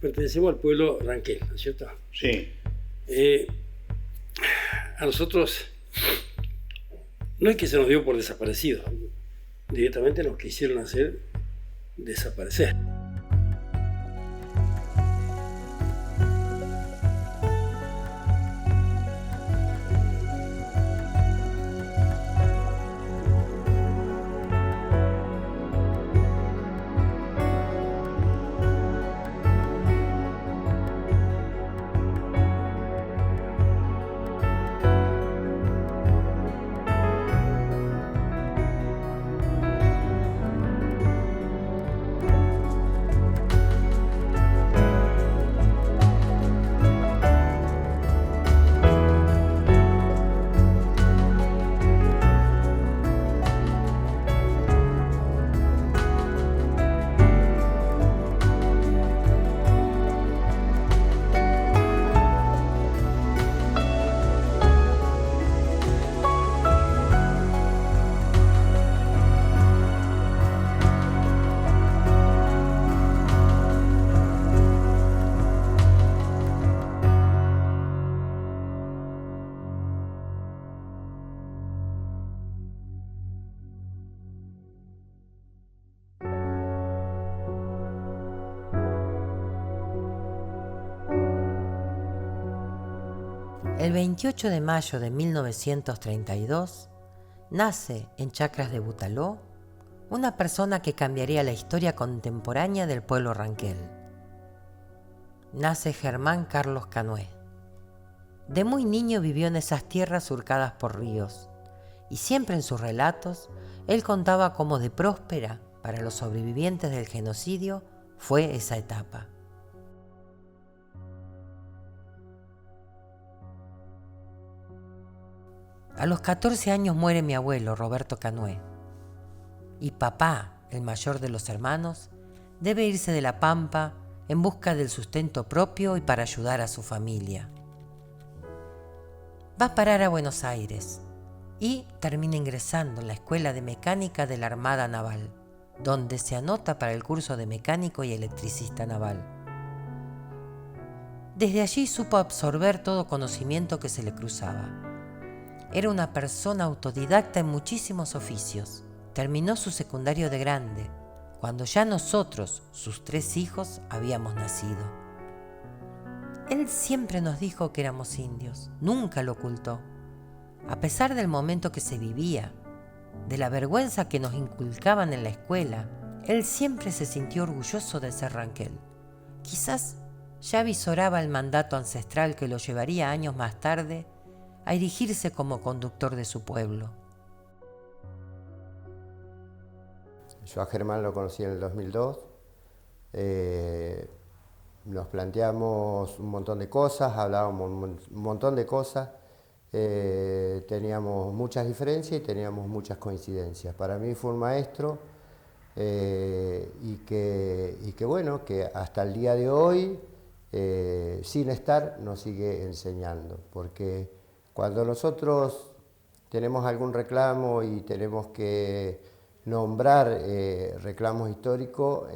pertenecemos al pueblo ranquel, ¿no es cierto? Sí. A nosotros no es que se nos dio por desaparecidos, directamente nos quisieron hacer desaparecer. El 28 de mayo de 1932 nace en Chacras de Butaló una persona que cambiaría la historia contemporánea del pueblo ranquel. Nace Germán Carlos Canoé. De muy niño vivió en esas tierras surcadas por ríos, y siempre en sus relatos él contaba cómo de próspera para los sobrevivientes del genocidio fue esa etapa. A los 14 años muere mi abuelo, Roberto Canoé, y papá, el mayor de los hermanos, debe irse de La Pampa en busca del sustento propio y para ayudar a su familia. Va a parar a Buenos Aires y termina ingresando en la Escuela de Mecánica de la Armada Naval, donde se anota para el curso de mecánico y electricista naval. Desde allí supo absorber todo conocimiento que se le cruzaba. Era una persona autodidacta en muchísimos oficios. Terminó su secundario de grande, cuando ya nosotros, sus 3 hijos, habíamos nacido. Él siempre nos dijo que éramos indios, nunca lo ocultó. A pesar del momento que se vivía, de la vergüenza que nos inculcaban en la escuela, él siempre se sintió orgulloso de ser ranquel. Quizás ya visoraba el mandato ancestral que lo llevaría años más tarde a erigirse como conductor de su pueblo. Yo a Germán lo conocí en el 2002. Nos planteamos un montón de cosas, hablábamos un montón de cosas. Teníamos muchas diferencias y teníamos muchas coincidencias. Para mí fue un maestro y que bueno, que hasta el día de hoy, sin estar, nos sigue enseñando. Porque cuando nosotros tenemos algún reclamo y tenemos que nombrar reclamos históricos,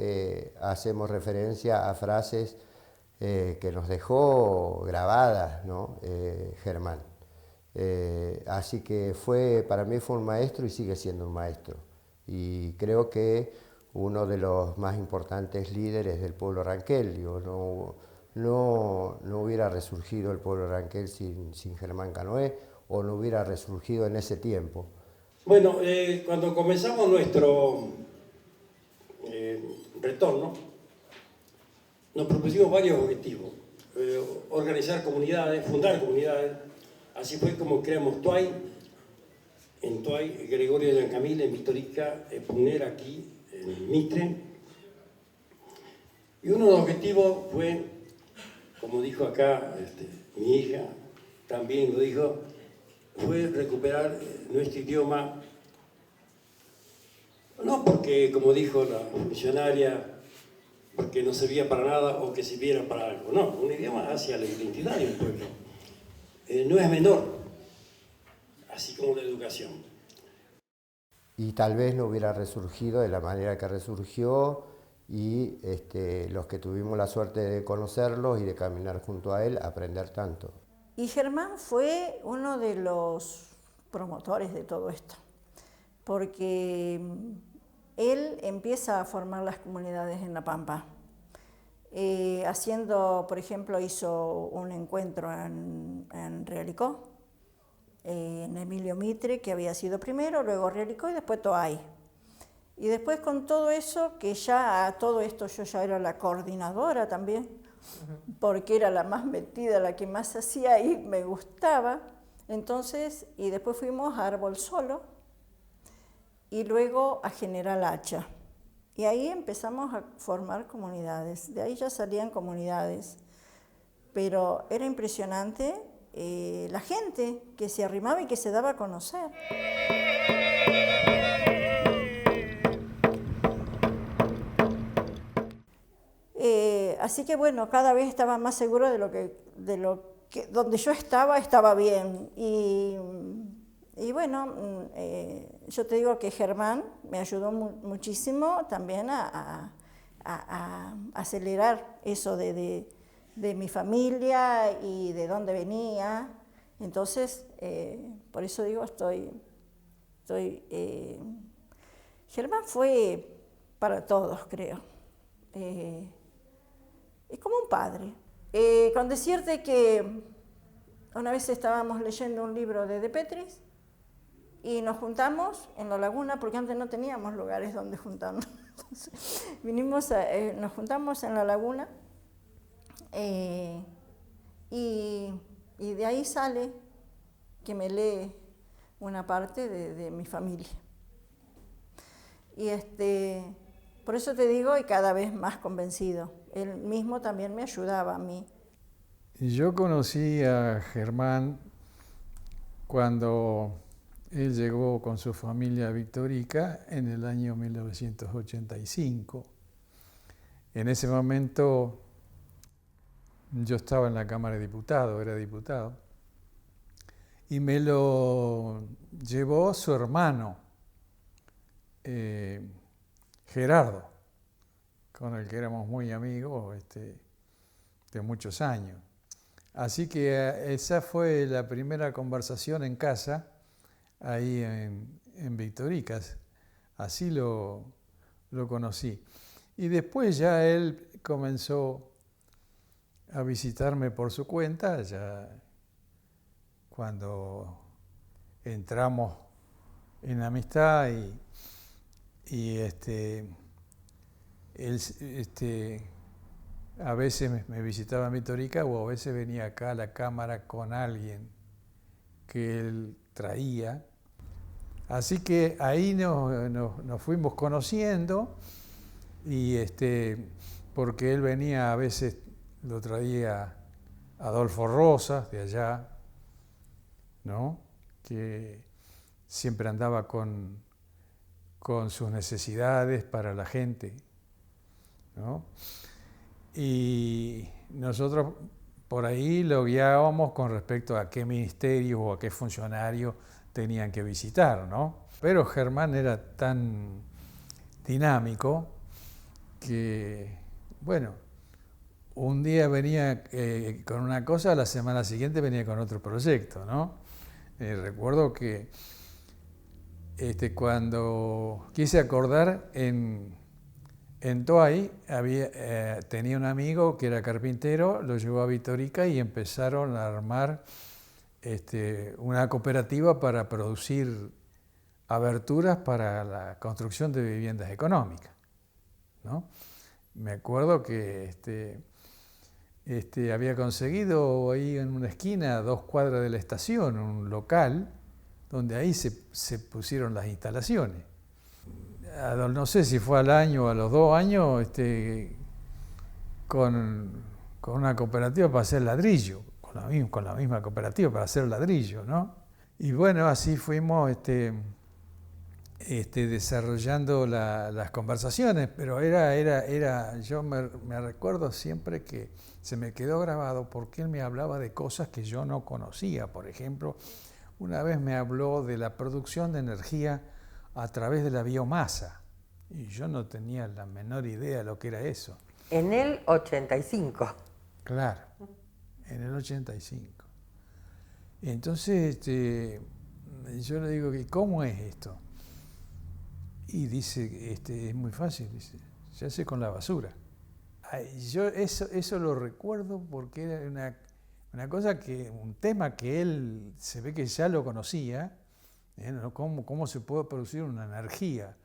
hacemos referencia a frases que nos dejó grabadas, ¿no? Germán. Así que para mí fue un maestro y sigue siendo un maestro. Y creo que uno de los más importantes líderes del pueblo ranquel. No hubiera resurgido el pueblo ranquel sin Germán Canoé, o no hubiera resurgido en ese tiempo. Bueno, cuando comenzamos nuestro retorno, nos propusimos varios objetivos. Organizar comunidades, fundar comunidades. Así fue como creamos Tuay, en Tuay, Gregorio de Yancamil, en Vitorica, Puner, aquí, en Mitre. Y uno de los objetivos fue, como dijo acá mi hija, también lo dijo, fue recuperar nuestro idioma, no porque, como dijo la funcionaria, porque no servía para nada o que sirviera para algo, no, un idioma hacia la identidad del pueblo. No es menor, así como la educación. Y tal vez no hubiera resurgido de la manera que resurgió y los que tuvimos la suerte de conocerlos y de caminar junto a él, aprender tanto. Y Germán fue uno de los promotores de todo esto, porque él empieza a formar las comunidades en La Pampa. Haciendo, por ejemplo, hizo un encuentro en Realicó, en Emilio Mitre, que había sido primero, luego Realicó y después Toay. Y después con todo eso, que ya a todo esto yo ya era la coordinadora también, porque era la más metida, la que más hacía y me gustaba. Entonces, y después fuimos a Árbol Solo y luego a General Hacha. Y ahí empezamos a formar comunidades, de ahí ya salían comunidades, pero era impresionante la gente que se arrimaba y que se daba a conocer. Así que bueno, cada vez estaba más seguro de lo que donde yo estaba bien. Y bueno, yo te digo que Germán me ayudó muchísimo también a acelerar eso de mi familia y de dónde venía. Entonces, por eso digo, Germán fue para todos, creo. Es como un padre. Con decirte que una vez estábamos leyendo un libro de Petris y nos juntamos en la laguna, porque antes no teníamos lugares donde juntarnos. Entonces, nos juntamos en la laguna y de ahí sale que me lee una parte de mi familia. Y por eso te digo, y cada vez más convencido. Él mismo también me ayudaba a mí. Yo conocí a Germán cuando él llegó con su familia a Victorica en el año 1985. En ese momento yo estaba en la Cámara de Diputados, era diputado, y me lo llevó su hermano, Gerardo, con el que éramos muy amigos de muchos años. Así que esa fue la primera conversación en casa, ahí en Victoricas. Así lo conocí. Y después ya él comenzó a visitarme por su cuenta, ya cuando entramos en amistad y él a veces me visitaba en Victorica o a veces venía acá a la cámara con alguien que él traía. Así que ahí nos fuimos conociendo y porque él venía, a veces lo traía Adolfo Rosas de allá, ¿no? Que siempre andaba con sus necesidades para la gente, ¿no? Y nosotros por ahí lo guiábamos con respecto a qué ministerios o a qué funcionarios tenían que visitar, ¿no? Pero Germán era tan dinámico que, bueno, un día venía con una cosa, la semana siguiente venía con otro proyecto, ¿no? Recuerdo que cuando quise acordar en Toay tenía un amigo que era carpintero, lo llevó a Victorica y empezaron a armar una cooperativa para producir aberturas para la construcción de viviendas económicas, ¿no? Me acuerdo que había conseguido ahí en una esquina, a 2 cuadras de la estación, un local donde ahí se pusieron las instalaciones. No sé si fue al año o a los 2 años, con una cooperativa para hacer ladrillo, con la misma cooperativa para hacer ladrillo, ¿no? Y bueno, así fuimos desarrollando las conversaciones, pero yo me recuerdo siempre que se me quedó grabado porque él me hablaba de cosas que yo no conocía. Por ejemplo, una vez me habló de la producción de energía a través de la biomasa. Y yo no tenía la menor idea de lo que era eso. En el 85. Claro, en el 85. Entonces yo le digo, ¿cómo es esto? Y dice, es muy fácil, dice, se hace con la basura. Ay, yo eso lo recuerdo porque era una cosa un tema que él se ve que ya lo conocía, ¿no? ¿Cómo se puede producir una energía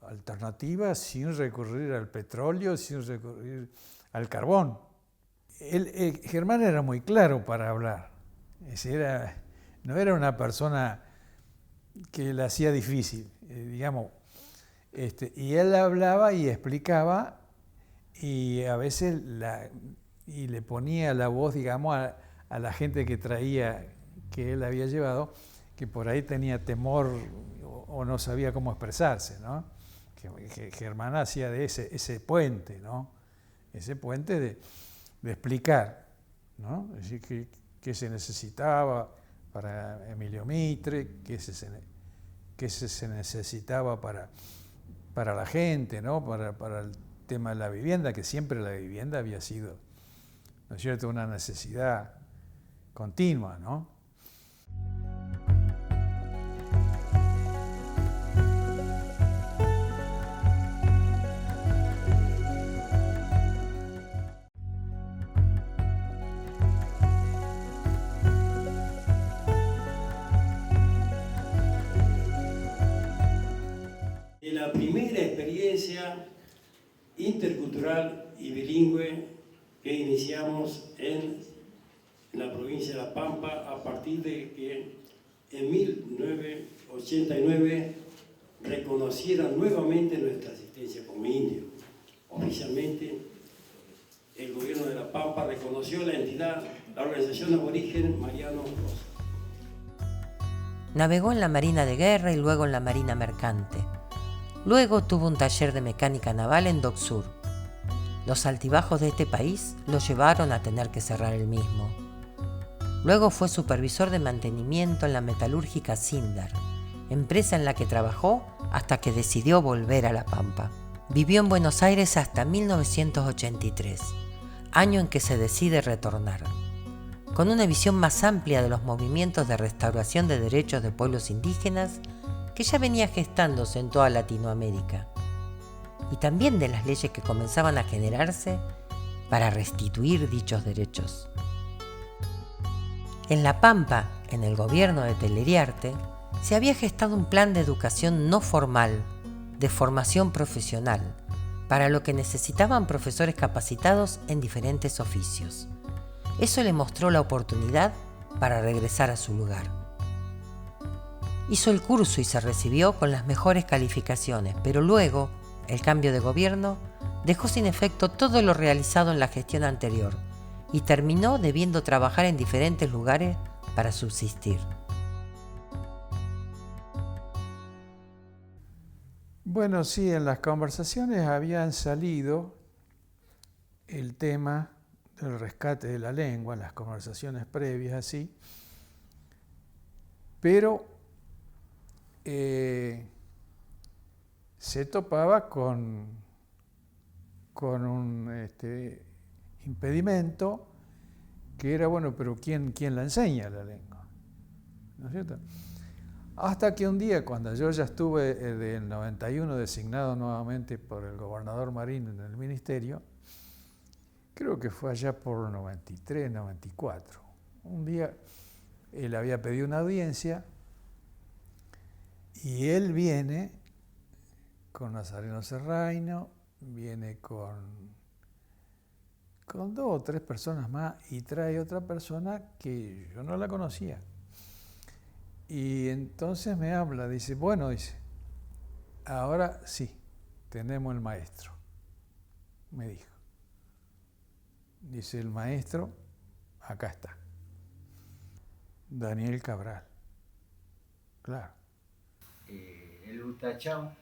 alternativa sin recurrir al petróleo, sin recurrir al carbón? Germán era muy claro para hablar. No era una persona que la hacía difícil, digamos. Y él hablaba y explicaba y a veces y le ponía la voz, digamos, a la gente que traía, que él había llevado, que por ahí tenía temor o no sabía cómo expresarse, ¿no? Que Germán hacía de ese puente, ¿no? Ese puente de explicar, ¿no? Es decir, qué se necesitaba para Emilio Mitre, qué se necesitaba para la gente, ¿no? Para el tema de la vivienda, que siempre la vivienda había sido, ¿no es cierto?, una necesidad continua, ¿no? De la primera experiencia intercultural y bilingüe que iniciamos en la provincia de La Pampa a partir de que en 1989 reconocieran nuevamente nuestra existencia como indio. Oficialmente, el gobierno de La Pampa reconoció la entidad, la organización aborigen Mariano Rosa. Navegó en la Marina de Guerra y luego en la Marina Mercante. Luego tuvo un taller de mecánica naval en Dock Sur. Los altibajos de este país lo llevaron a tener que cerrar el mismo. Luego fue supervisor de mantenimiento en la metalúrgica Sindar, empresa en la que trabajó hasta que decidió volver a La Pampa. Vivió en Buenos Aires hasta 1983, año en que se decide retornar. Con una visión más amplia de los movimientos de restauración de derechos de pueblos indígenas que ya venía gestándose en toda Latinoamérica, y también de las leyes que comenzaban a generarse para restituir dichos derechos. En La Pampa, en el gobierno de Telleriarte, se había gestado un plan de educación no formal, de formación profesional, para lo que necesitaban profesores capacitados en diferentes oficios. Eso le mostró la oportunidad para regresar a su lugar. Hizo el curso y se recibió con las mejores calificaciones, pero luego, el cambio de gobierno dejó sin efecto todo lo realizado en la gestión anterior y terminó debiendo trabajar en diferentes lugares para subsistir. Bueno, sí, en las conversaciones habían salido el tema del rescate de la lengua, en las conversaciones previas así, pero se topaba con un impedimento que era, bueno, pero ¿quién la enseña la lengua? ¿No es cierto? Hasta que un día, cuando yo ya estuve del 91 designado nuevamente por el gobernador Marín en el ministerio, creo que fue allá por 93, 94, un día él había pedido una audiencia y él viene con Nazareno Serraino, viene con 2 o 3 personas más y trae otra persona que yo no la conocía. Y entonces me habla, dice, bueno, dice, ahora sí, tenemos el maestro, me dijo. Dice el maestro, acá está, Daniel Cabral, claro. El Utachao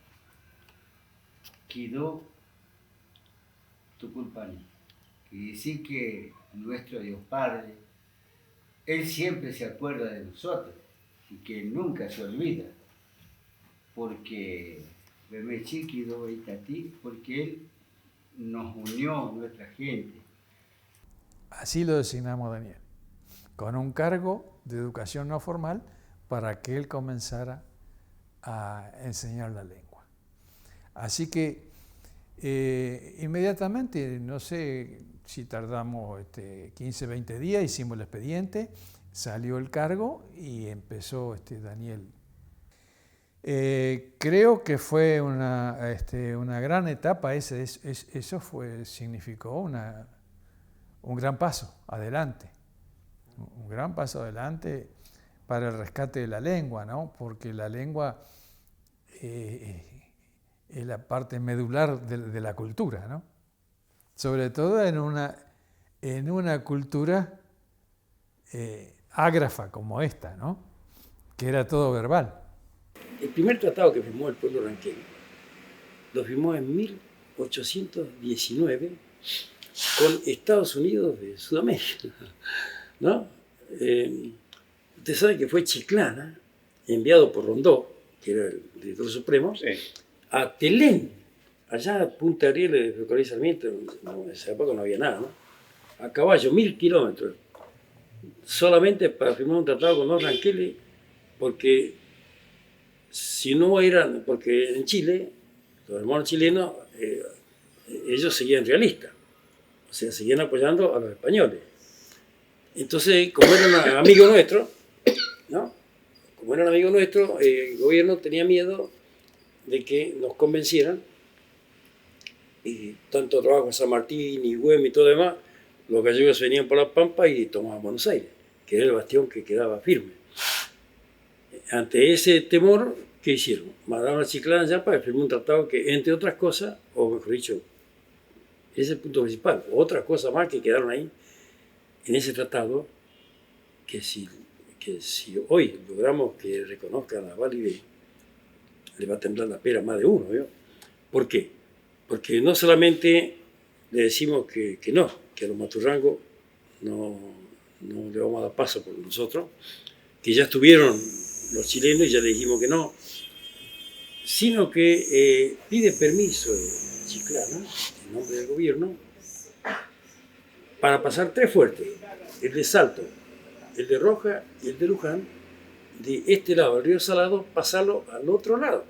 quedó Tucumán. Y decir que nuestro Dios Padre, Él siempre se acuerda de nosotros y que Él nunca se olvida, porque Bemechiquido y Tatí, porque él nos unió, nuestra gente. Así lo designamos a Daniel, con un cargo de educación no formal para que él comenzara a enseñar la lengua. Así que inmediatamente, no sé si tardamos 15, 20 días, hicimos el expediente, salió el cargo y empezó Daniel. Creo que fue una gran etapa, eso significó un gran paso adelante, para el rescate de la lengua, ¿no? Porque la lengua es la parte medular de la cultura, ¿no? Sobre todo en una cultura ágrafa como esta, ¿no? Que era todo verbal. El primer tratado que firmó el pueblo ranqueño lo firmó en 1819 con Estados Unidos de Sudamérica, ¿no? Usted sabe que fue Chiclana, enviado por Rondó, que era el director supremo, sí, a Telén, allá a Punta Ariel de Ferrocarril Sarmiento, ¿no? En esa época no había nada, ¿no? A caballo, 1000 kilómetros, solamente para firmar un tratado con los ranqueles, porque si no eran, porque en Chile, los hermanos chilenos, ellos seguían realistas, o sea, seguían apoyando a los españoles. Entonces, como eran amigos nuestros, ¿no? Como eran amigos nuestros, el gobierno tenía miedo de que nos convencieran, y tanto trabajo en San Martín y Güemes y todo demás, los gallegos venían por la Pampa y tomaban Buenos Aires, que era el bastión que quedaba firme. Ante ese temor, ¿qué hicieron? Mandaron a Chiclana ya para firmar un tratado que, entre otras cosas, o mejor dicho, ese es el punto principal, otras cosas más que quedaron ahí en ese tratado, que si hoy logramos que reconozcan a Valide, le va a temblar la pera a más de uno, ¿no? ¿Por qué? Porque no solamente le decimos que no, que a los maturrangos no le vamos a dar paso por nosotros, que ya estuvieron los chilenos y ya le dijimos que no, sino que pide permiso de Chiclana, en nombre del gobierno, para pasar 3 fuertes, el de Salto, el de Roja y el de Luján, de este lado del río Salado, pasarlo al otro lado.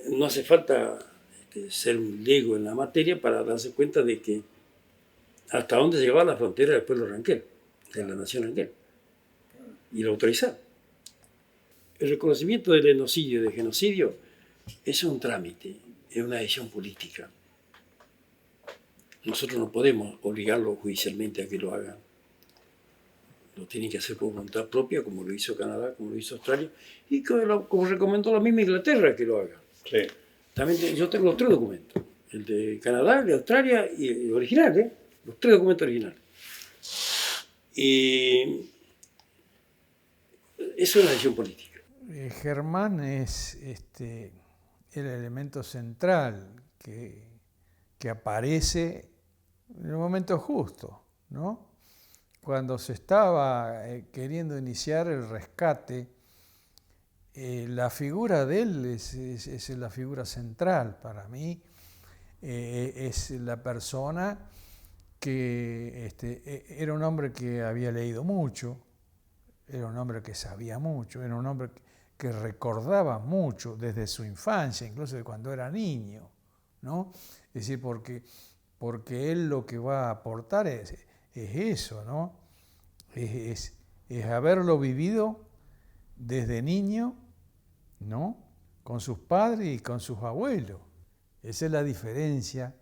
No hace falta ser un lego en la materia para darse cuenta de que hasta dónde llegaba la frontera del pueblo ranquel, de la nación ranquel, y lo autorizaron. El reconocimiento del etnocidio y del genocidio es un trámite, es una decisión política. Nosotros no podemos obligarlos judicialmente a que lo hagan. Lo tienen que hacer por voluntad propia, como lo hizo Canadá, como lo hizo Australia, y como recomendó la misma Inglaterra que lo haga. Sí. También yo tengo los 3 documentos, el de Canadá, el de Australia y el original, los 3 documentos originales. Y eso es una decisión política. Germán es el elemento central que aparece en el momento justo, ¿no? Cuando se estaba queriendo iniciar el rescate, la figura de él es la figura central para mí. Es la persona que era un hombre que había leído mucho, era un hombre que sabía mucho, era un hombre que recordaba mucho desde su infancia, incluso de cuando era niño, ¿no? Es decir, porque él lo que va a aportar es eso, ¿no? Es haberlo vivido desde niño, ¿no? Con sus padres y con sus abuelos. Esa es la diferencia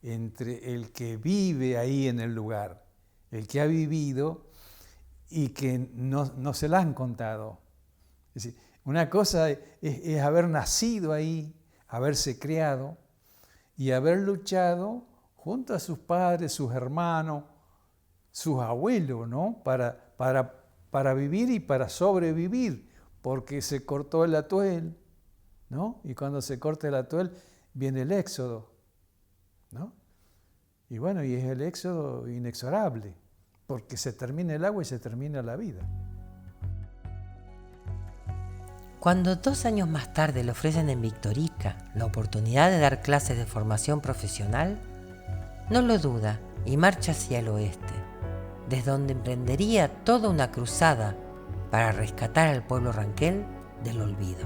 entre el que vive ahí en el lugar, el que ha vivido y que no se la han contado. Es decir, una cosa es haber nacido ahí, haberse criado y haber luchado junto a sus padres, sus hermanos, sus abuelos, ¿no? Para vivir y para sobrevivir, porque se cortó el atuel, ¿no? Y cuando se corta el atuel viene el éxodo, ¿no? Y bueno, y es el éxodo inexorable, porque se termina el agua y se termina la vida. Cuando 2 años más tarde le ofrecen en Victorica la oportunidad de dar clases de formación profesional, no lo duda y marcha hacia el oeste, desde donde emprendería toda una cruzada para rescatar al pueblo ranquel del olvido.